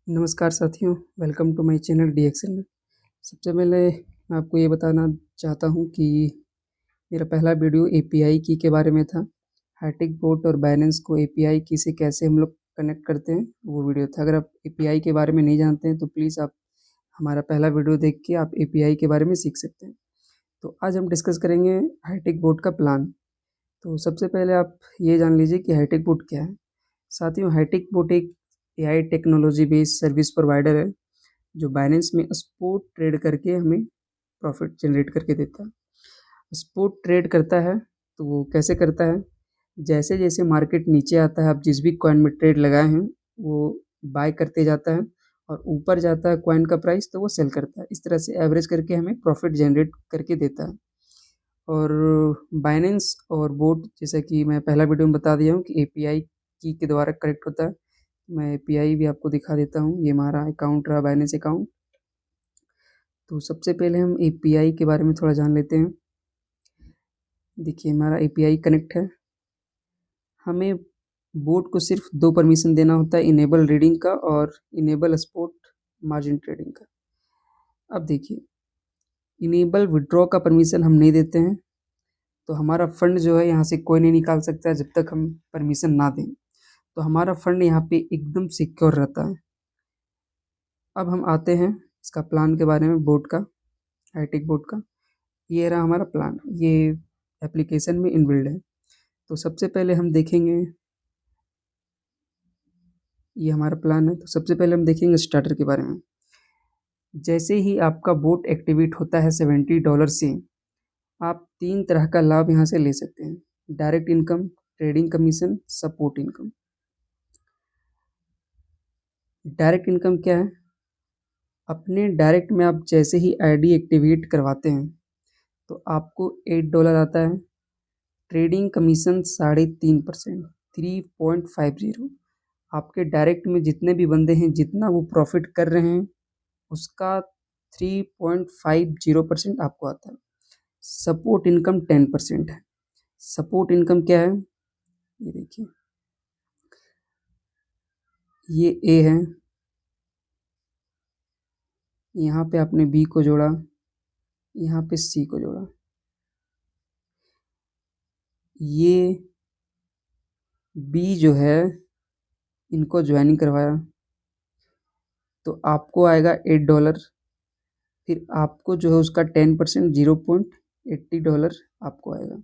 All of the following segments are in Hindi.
नमस्कार साथियों, welcome to my channel DXL. सबसे पहले मैं आपको ये बताना चाहता हूँ कि मेरा पहला वीडियो एपीआई की के बारे में था। हार्टिक बोट और बाइनेंस को एपीआई की से कैसे हम लोग कनेक्ट करते हैं, वो वीडियो था। अगर आप एपीआई के बारे में नहीं जानते हैं तो प्लीज़ आप हमारा पहला वीडियो देख के आप एपीआई के बारे में सीख सकते हैं। तो आज हम डिस्कस करेंगे हार्टिक बोट का प्लान। तो सबसे पहले आप ये जान लीजिए कि हार्टिक बोट क्या है। साथियों, हार्टिक बोट एक AI technology based service provider है जो बाइनेंस में स्पॉट ट्रेड करके हमें प्रॉफिट जनरेट करके देता है। स्पॉट ट्रेड करता है तो वो कैसे करता है, जैसे जैसे मार्केट नीचे आता है, आप जिस भी कॉइन में ट्रेड लगाए हैं वो बाय करते जाता है और ऊपर जाता है कॉइन का प्राइस तो वो सेल करता है। इस तरह से एवरेज करके हमें प्रॉफिट जनरेट करके देता है। और बाइनेंस और बोट, जैसा कि मैं पहला वीडियो में बता दिया हूँ कि एपीआई की के द्वारा कनेक्ट होता है। मैं एपीआई भी आपको दिखा देता हूँ। ये हमारा अकाउंट रहा, बाइनेंस अकाउंट। तो सबसे पहले हम एपीआई के बारे में थोड़ा जान लेते हैं। देखिए, हमारा एपीआई कनेक्ट है। हमें बोट को सिर्फ दो परमिशन देना होता है, इनेबल रीडिंग का और इनेबल स्पॉट मार्जिन ट्रेडिंग का। अब देखिए, इनेबल विड्रॉ का परमिशन हम नहीं देते हैं, तो हमारा फंड जो है यहाँ से कोई नहीं निकाल सकता है जब तक हम परमिशन ना दें। तो हमारा फंड यहाँ पे एकदम सिक्योर रहता है। अब हम आते हैं इसका प्लान के बारे में, बोट का, हाईटेक बोट का। ये रहा हमारा प्लान, ये एप्लीकेशन में इनबिल्ड है। तो सबसे पहले हम देखेंगे, ये हमारा प्लान है। तो सबसे पहले हम देखेंगे स्टार्टर के बारे में। जैसे ही आपका बोट एक्टिवेट होता है $70 से, आप 3 तरह का लाभ यहाँ से ले सकते हैं: direct income, trading commission, support income. Direct income क्या है? अपने डायरेक्ट में आप जैसे ही आईडी एक्टिवेट करवाते हैं तो आपको $8 आता है। Trading commission 3.5%, 3.50। आपके डायरेक्ट में जितने भी बंदे हैं, जितना वो प्रॉफिट कर रहे हैं उसका 3.50% आपको आता है। सपोर्ट इनकम 10% है। सपोर्ट इनकम क्या है? ये देखिए, ये ए है, यहाँ पे आपने बी को जोड़ा, यहाँ पे सी को जोड़ा, ये बी जो है इनको ज्वाइनिंग करवाया तो आपको आएगा $8। फिर आपको जो है उसका 10% $0.80 आपको आएगा।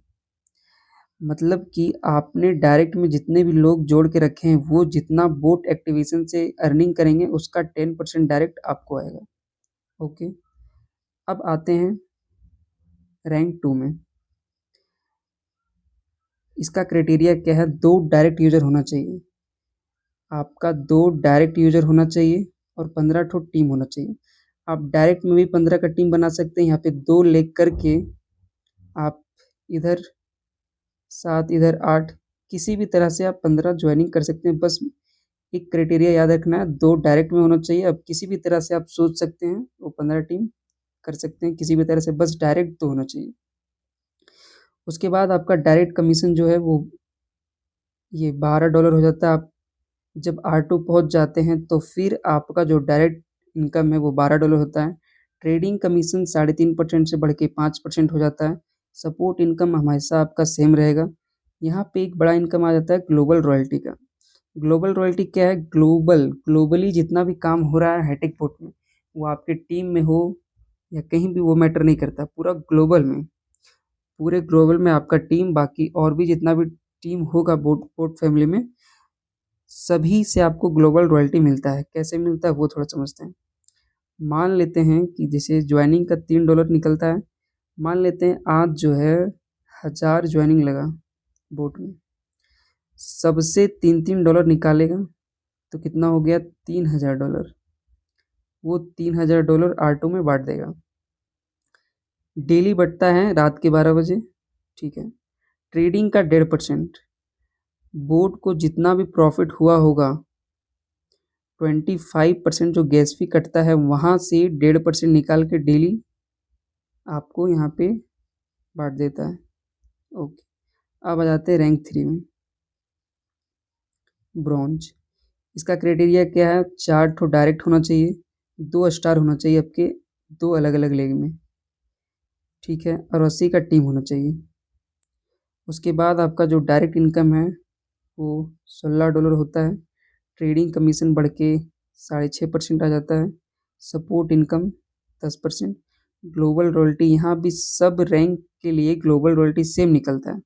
मतलब कि आपने डायरेक्ट में जितने भी लोग जोड़ के रखे हैं वो जितना बोट एक्टिवेशन से अर्निंग करेंगे उसका 10% डायरेक्ट आपको आएगा। ओके, अब आते हैं रैंक 2 में। इसका क्राइटेरिया क्या है? 2 डायरेक्ट यूजर होना चाहिए। आपका 2 डायरेक्ट यूजर होना चाहिए और 15 ठो टीम होना चाहिए। आप डायरेक्ट में भी 15 का टीम बना सकते हैं। यहाँ पे 2 लेग करके आप इधर 7, इधर 8, किसी भी तरह से आप 15 ज्वाइनिंग कर सकते हैं। बस एक क्राइटेरिया याद रखना है, 2 डायरेक्ट में होना चाहिए। अब किसी भी तरह से आप सोच सकते हैं वो 15 टीम कर सकते हैं किसी भी तरह से, बस डायरेक्ट 2 होना चाहिए। उसके बाद आपका डायरेक्ट कमीशन जो है वो ये $12 हो जाता है। आप जब R2 पहुंच जाते हैं तो फिर आपका जो डायरेक्ट इनकम है वो $12 होता है। ट्रेडिंग कमीशन 3.5% से बढ़ के 5% हो जाता है। सपोर्ट इनकम हमेशा आपका सेम रहेगा। यहाँ पे एक बड़ा इनकम आ जाता है ग्लोबल रॉयल्टी का। ग्लोबल रॉयल्टी क्या है? ग्लोबली जितना भी काम हो रहा है हाईटेक पोर्ट में, वो आपके टीम में हो या कहीं भी, वो मैटर नहीं करता। पूरा ग्लोबल में, पूरे ग्लोबल में आपका टीम, बाकी और भी जितना भी टीम होगा बोट पोर्ट फैमिली में, सभी से आपको ग्लोबल रॉयल्टी मिलता है। कैसे मिलता है वो थोड़ा समझते हैं। मान लेते हैं कि जैसे ज्वाइनिंग का $3 निकलता है। मान लेते हैं आज जो है 1000 ज्वाइनिंग लगा बोट में, सबसे $3-3 निकालेगा तो कितना हो गया? $3000। वो $3000 R2 में बांट देगा। डेली बढ़ता है रात के 12 बजे, ठीक है। ट्रेडिंग का 1.5%, बोट को जितना भी प्रॉफिट हुआ होगा 25% जो गैस फी कटता है वहाँ से 1.5% निकाल के डेली आपको यहाँ पे बांट देता है। ओके, अब आ जाते हैं रैंक 3 में, ब्रॉन्ज। इसका क्राइटेरिया क्या है, 4 ठो डायरेक्ट होना चाहिए, 2 स्टार होना चाहिए आपके 2 अलग-अलग लेग में, ठीक है, और 80 का टीम होना चाहिए। उसके बाद आपका जो डायरेक्ट इनकम है वो $16 होता है। ट्रेडिंग कमीशन बढ़ के 6.5% आ जाता है। Support income 10%। ग्लोबल रॉयल्टी, यहाँ भी सब रैंक के लिए ग्लोबल रॉयल्टी सेम निकलता है।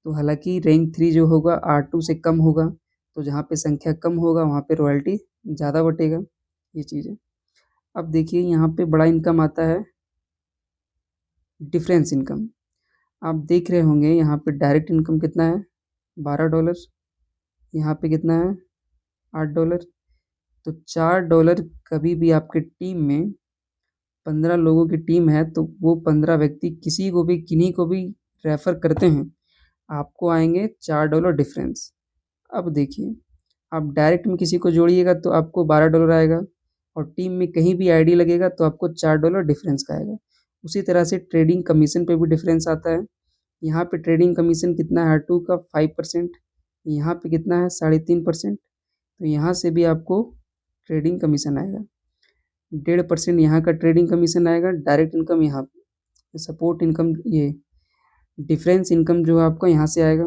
तो हालांकि रैंक 3 जो होगा R2 से कम होगा, तो जहाँ पे संख्या कम होगा वहाँ पे रॉयल्टी ज़्यादा बटेगा, ये चीज़ है। अब देखिए यहाँ पे बड़ा इनकम आता है डिफरेंस इनकम। आप देख रहे होंगे यहाँ पे डायरेक्ट इनकम कितना है, $12। यहाँ पे कितना है, $8। तो $4 कभी भी आपके टीम में 15 लोगों की टीम है तो वो 15 व्यक्ति किसी को भी किन्हीं को भी रेफर करते हैं, आपको आएंगे $4 डिफरेंस। अब देखिए, आप डायरेक्ट में किसी को जोड़िएगा तो आपको $12 आएगा, और टीम में कहीं भी आईडी लगेगा तो आपको $4 डिफरेंस का आएगा। उसी तरह से ट्रेडिंग कमीशन पे भी डिफरेंस आता है। यहाँ पे ट्रेडिंग कमीशन कितना है, R2 का 5%, यहाँ पे कितना है 3.5%। तो यहाँ से भी आपको ट्रेडिंग कमीशन आएगा, 1.5% यहाँ का ट्रेडिंग कमीशन आएगा। डायरेक्ट इनकम यहाँ, सपोर्ट इनकम, ये डिफरेंस इनकम जो है आपका यहाँ से आएगा।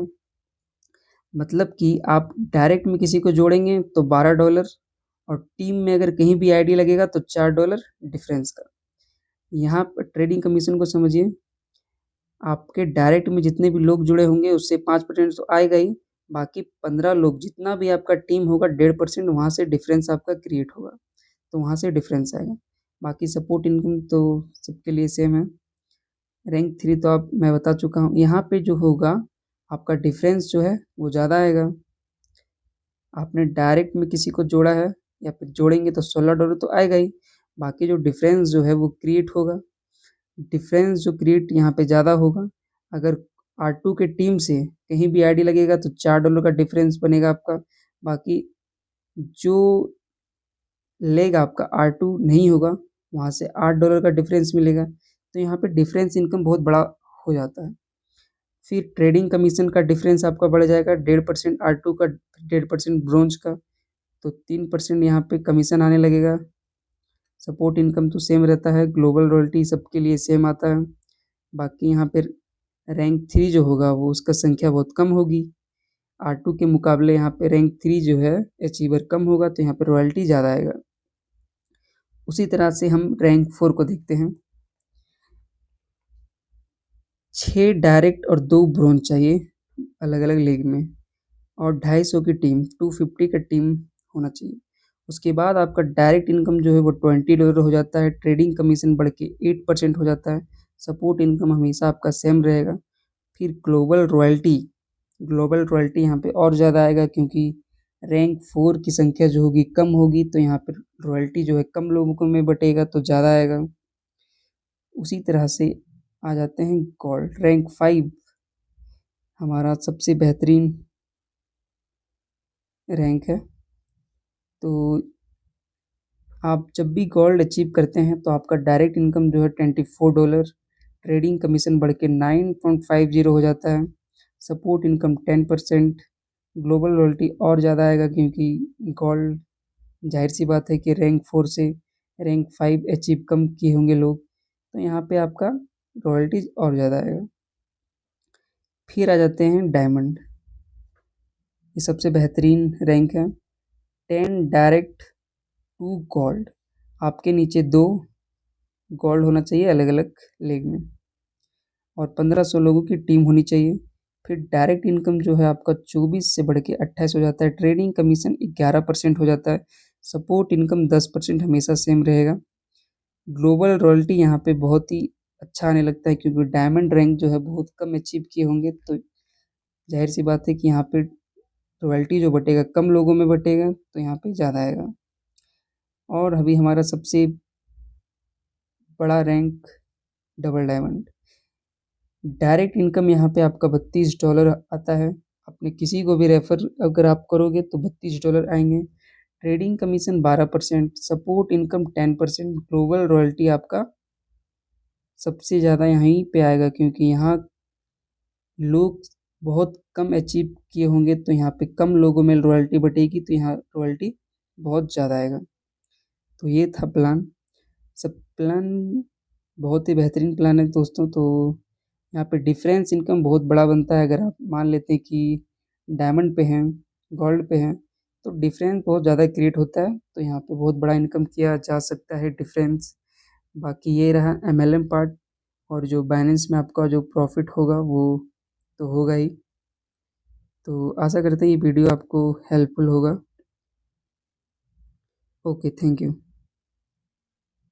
मतलब कि आप डायरेक्ट में किसी को जोड़ेंगे तो $12, और टीम में अगर कहीं भी आईडी लगेगा तो $4 डिफरेंस का। यहाँ पर ट्रेडिंग कमीशन को समझिए, आपके डायरेक्ट में जितने भी लोग जुड़े होंगे उससे 5% तो आएगा ही, बाकी 15 लोग जितना भी आपका टीम होगा 1.5% वहाँ से डिफरेंस आपका क्रिएट होगा, तो वहाँ से डिफरेंस आएगा। बाकी सपोर्ट इनकम तो सबके लिए सेम है। रैंक 3 तो आप मैं बता चुका हूँ। यहाँ पे जो होगा आपका डिफरेंस जो है वो ज़्यादा आएगा। आपने डायरेक्ट में किसी को जोड़ा है या फिर जोड़ेंगे तो $16 तो आएगा ही, बाकी जो डिफरेंस जो है वो क्रिएट होगा। डिफरेंस जो क्रिएट यहाँ पे ज़्यादा होगा। अगर R2 के टीम से कहीं भी आईडी लगेगा तो $4 का डिफरेंस बनेगा आपका। बाकी जो लेग आपका R2 नहीं होगा वहाँ से $8 का डिफरेंस मिलेगा। तो यहाँ पे डिफरेंस इनकम बहुत बड़ा हो जाता है। फिर ट्रेडिंग कमीशन का डिफरेंस आपका बढ़ जाएगा, 1.5% R2 का, 1.5% ब्रोंज का, तो 3% यहाँ पे कमीशन आने लगेगा। सपोर्ट इनकम तो सेम रहता है, ग्लोबल रॉयल्टी सबके लिए सेम आता है। बाकी यहाँ पे रैंक 3 जो होगा वो उसका संख्या बहुत कम होगी, R2 के मुकाबले यहाँ पे रैंक 3 जो है अचीवर कम होगा, तो यहाँ पे रॉयल्टी ज़्यादा आएगा। उसी तरह से हम रैंक 4 को देखते हैं। 6 डायरेक्ट और 2 ब्रोंज चाहिए अलग अलग लीग में, और 250 की टीम, 250 का टीम होना चाहिए। उसके बाद आपका डायरेक्ट इनकम जो है वो $20 हो जाता है। ट्रेडिंग कमीशन बढ़ के 8% हो जाता है। सपोर्ट इनकम हमेशा आपका सेम रहेगा। फिर ग्लोबल रॉयल्टी यहाँ पे और ज़्यादा आएगा, क्योंकि रैंक 4 की संख्या जो होगी कम होगी, तो यहाँ पर रॉयल्टी जो है कम लोगों को में बटेगा तो ज़्यादा आएगा। उसी तरह से आ जाते हैं गोल्ड। रैंक 5 हमारा सबसे बेहतरीन रैंक है। तो आप जब भी गोल्ड अचीव करते हैं तो आपका डायरेक्ट इनकम जो है $24, ट्रेडिंग कमीशन बढ़ के 9.50 हो जाता है। Support income 10%। ग्लोबल रॉयल्टी और ज़्यादा आएगा, क्योंकि गोल्ड, जाहिर सी बात है कि रैंक 4 से रैंक 5 अचीव कम किए होंगे लोग, तो यहाँ पे आपका रॉयल्टी और ज़्यादा आएगा। फिर आ जाते हैं डायमंड, ये सबसे बेहतरीन रैंक है। 10 डायरेक्ट, 2 गोल्ड, आपके नीचे 2 गोल्ड होना चाहिए अलग अलग लेग में, और 1500 लोगों की टीम होनी चाहिए। फिर डायरेक्ट इनकम जो है आपका 24 से बढ़ के 28 हो जाता है। ट्रेडिंग कमीशन 11% हो जाता है। सपोर्ट इनकम 10% हमेशा सेम रहेगा। ग्लोबल रॉयल्टी यहाँ पे बहुत ही अच्छा आने लगता है, क्योंकि डायमंड रैंक जो है बहुत कम अचीव किए होंगे, तो जाहिर सी बात है कि यहाँ पे रॉयल्टी जो बटेगा कम लोगों में बटेगा, तो यहाँ पे ज़्यादा आएगा। और अभी हमारा सबसे बड़ा rank double diamond. Direct income यहाँ पे आपका $32 आता है। अपने किसी को भी रेफर अगर आप करोगे तो $32 आएंगे। Trading commission 12%, support income 10%। Global royalty आपका सबसे ज़्यादा यहीं पे आएगा, क्योंकि यहाँ लोग बहुत कम अचीव किए होंगे तो यहाँ पे कम लोगों में रॉयल्टी बटेगी, तो यहाँ रॉयल्टी बहुत ज़्यादा आएगा। तो ये था प्लान। सब प्लान बहुत ही बेहतरीन प्लान है दोस्तों। तो यहाँ पे डिफरेंस इनकम बहुत बड़ा बनता है। अगर आप मान लेते हैं कि डायमंड पे हैं, गोल्ड पे हैं, तो डिफरेंस बहुत ज़्यादा क्रिएट होता है। तो यहाँ पे बहुत बड़ा इनकम किया जा सकता है डिफरेंस। बाकी ये रहा एमएलएम पार्ट, और जो बाइनेंस में आपका जो प्रॉफिट होगा वो तो होगा ही। तो आशा करते हैं ये वीडियो आपको हेल्पफुल होगा। Okay, thank you.